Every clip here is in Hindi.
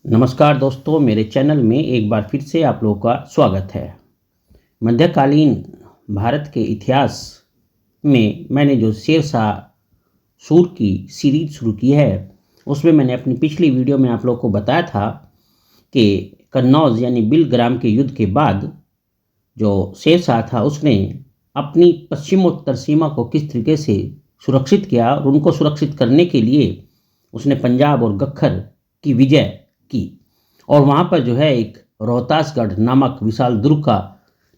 नमस्कार दोस्तों, मेरे चैनल में एक बार फिर से आप लोगों का स्वागत है। मध्यकालीन भारत के इतिहास में मैंने जो शेरशाह सूर की सीरीज शुरू की है, उसमें मैंने अपनी पिछली वीडियो में आप लोगों को बताया था कि कन्नौज यानी बिलग्राम के युद्ध के बाद जो शेरशाह था उसने अपनी पश्चिमोत्तर सीमा को किस तरीके से सुरक्षित किया और उनको सुरक्षित करने के लिए उसने पंजाब और गख्खर की विजय की और वहाँ पर जो है एक रोहतासगढ़ नामक विशाल दुर्ग का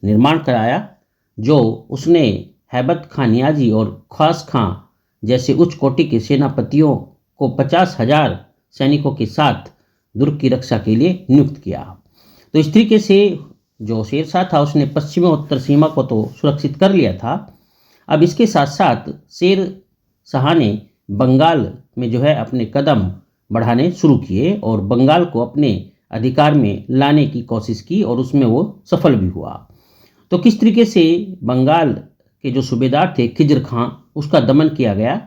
निर्माण कराया, जो उसने हैबत खां नियाजी और ख्वास खां जैसे उच्च कोटि के सेनापतियों को 50,000 सैनिकों के साथ दुर्ग की रक्षा के लिए नियुक्त किया। तो इस तरीके से जो शेरशाह था उसने पश्चिमोत्तर सीमा को तो सुरक्षित कर लिया था। अब इसके साथ साथ शेरशाह ने बंगाल में जो है अपने कदम बढ़ाने शुरू किए और बंगाल को अपने अधिकार में लाने की कोशिश की और उसमें वो सफल भी हुआ। तो किस तरीके से बंगाल के जो सूबेदार थे खिजर खां, उसका दमन किया गया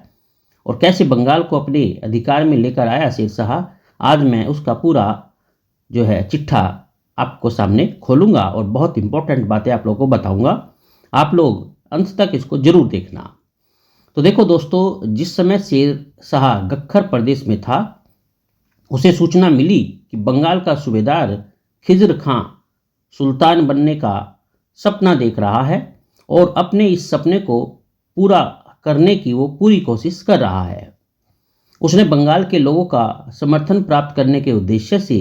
और कैसे बंगाल को अपने अधिकार में लेकर आया शेरशाह, आज मैं उसका पूरा जो है चिट्ठा आपको सामने खोलूँगा और बहुत इंपॉर्टेंट बातें आप लोगों को बताऊँगा। आप लोग अंत तक इसको जरूर देखना। तो देखो दोस्तों, जिस समय शेरशाह गख्खर प्रदेश में था उसे सूचना मिली कि बंगाल का सूबेदार खिजर खां सुल्तान बनने का सपना देख रहा है और अपने इस सपने को पूरा करने की वो पूरी कोशिश कर रहा है। उसने बंगाल के लोगों का समर्थन प्राप्त करने के उद्देश्य से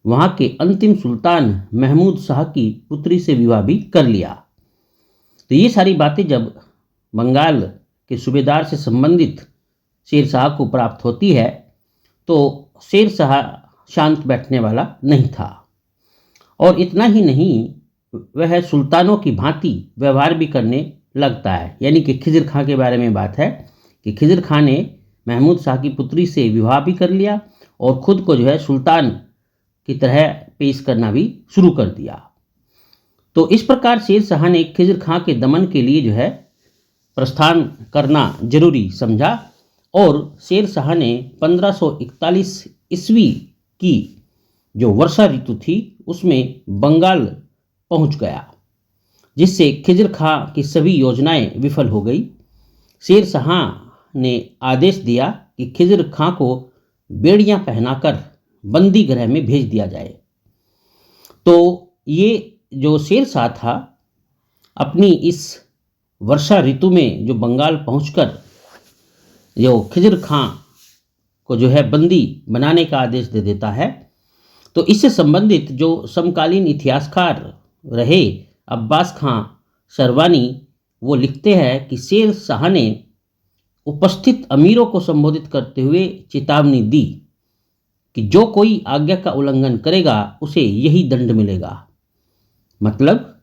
वहाँ के अंतिम सुल्तान महमूद शाह की पुत्री से विवाह भी कर लिया। तो ये सारी बातें जब बंगाल के सूबेदार से संबंधित शेरशाह को प्राप्त होती है तो शेरशाह शांत बैठने वाला नहीं था और इतना ही नहीं, वह सुल्तानों की भांति व्यवहार भी करने लगता है। यानी कि खिजर खां के बारे में बात है कि खिजर खां ने महमूद शाह की पुत्री से विवाह भी कर लिया और खुद को जो है सुल्तान की तरह पेश करना भी शुरू कर दिया। तो इस प्रकार शेरशाह ने खिजर खां के दमन के लिए जो है प्रस्थान करना जरूरी समझा और शेरशाह ने 1541 ईस्वी की जो वर्षा ऋतु थी उसमें बंगाल पहुंच गया, जिससे खिजर खां की सभी योजनाएं विफल हो गई। शेरशाह ने आदेश दिया कि खिजर खां को बेड़ियां पहनाकर बंदी गृह में भेज दिया जाए। तो ये जो शेरशाह था अपनी इस वर्षा ऋतु में जो बंगाल पहुंचकर जो खिजर खां को जो है बंदी बनाने का आदेश दे देता है। तो इससे संबंधित जो समकालीन इतिहासकार रहे अब्बास खां शरवानी, वो लिखते हैं कि शेरशाह ने उपस्थित अमीरों को संबोधित करते हुए चेतावनी दी कि जो कोई आज्ञा का उल्लंघन करेगा उसे यही दंड मिलेगा। मतलब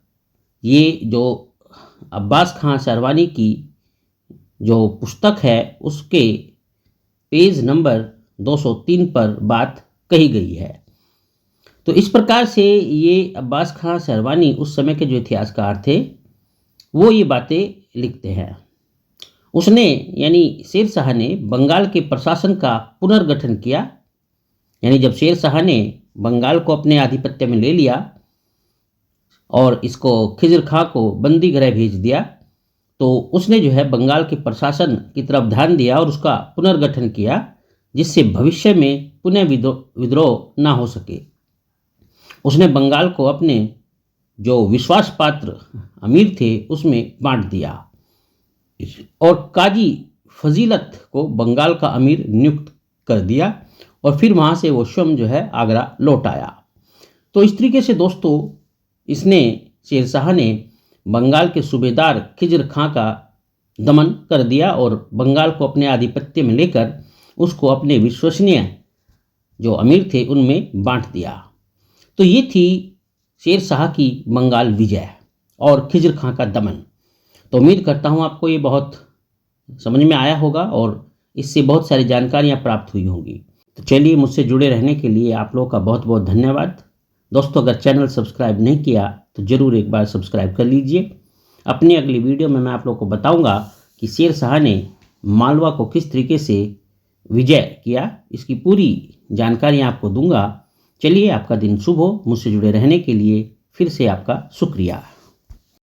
ये जो अब्बास खां शरवानी की जो पुस्तक है उसके पेज नंबर 203 पर बात कही गई है। तो इस प्रकार से ये अब्बास खां शरवानी उस समय के जो इतिहासकार थे वो ये बातें लिखते हैं। उसने यानी शेरशाह ने बंगाल के प्रशासन का पुनर्गठन किया। यानी जब शेरशाह ने बंगाल को अपने आधिपत्य में ले लिया और इसको खिजर खां को बंदी गृह भेज दिया, तो उसने जो है बंगाल के प्रशासन की तरफ ध्यान दिया और उसका पुनर्गठन किया, जिससे भविष्य में पुनः विद्रोह ना हो सके। उसने बंगाल को अपने जो विश्वास पात्र अमीर थे उसमें बांट दिया और काजी फजीलत को बंगाल का अमीर नियुक्त कर दिया और फिर वहाँ से वो स्वयं जो है आगरा लौट आया। तो इस तरीके से दोस्तों इसने शेरशाह ने बंगाल के सूबेदार खिजर खां का दमन कर दिया और बंगाल को अपने आधिपत्य में लेकर उसको अपने विश्वसनीय जो अमीर थे उनमें बांट दिया। तो ये थी शेरशाह की बंगाल विजय और खिजर खां का दमन। तो उम्मीद करता हूँ आपको ये बहुत समझ में आया होगा और इससे बहुत सारी जानकारियाँ प्राप्त हुई होंगी। तो चलिए, मुझसे जुड़े रहने के लिए आप लोगों का बहुत बहुत धन्यवाद। दोस्तों, अगर चैनल सब्सक्राइब नहीं किया तो ज़रूर एक बार सब्सक्राइब कर लीजिए। अपनी अगली वीडियो में मैं आप लोगों को बताऊंगा कि शेरशाह ने मालवा को किस तरीके से विजय किया, इसकी पूरी जानकारी आपको दूंगा। चलिए, आपका दिन शुभ हो। मुझसे जुड़े रहने के लिए फिर से आपका शुक्रिया।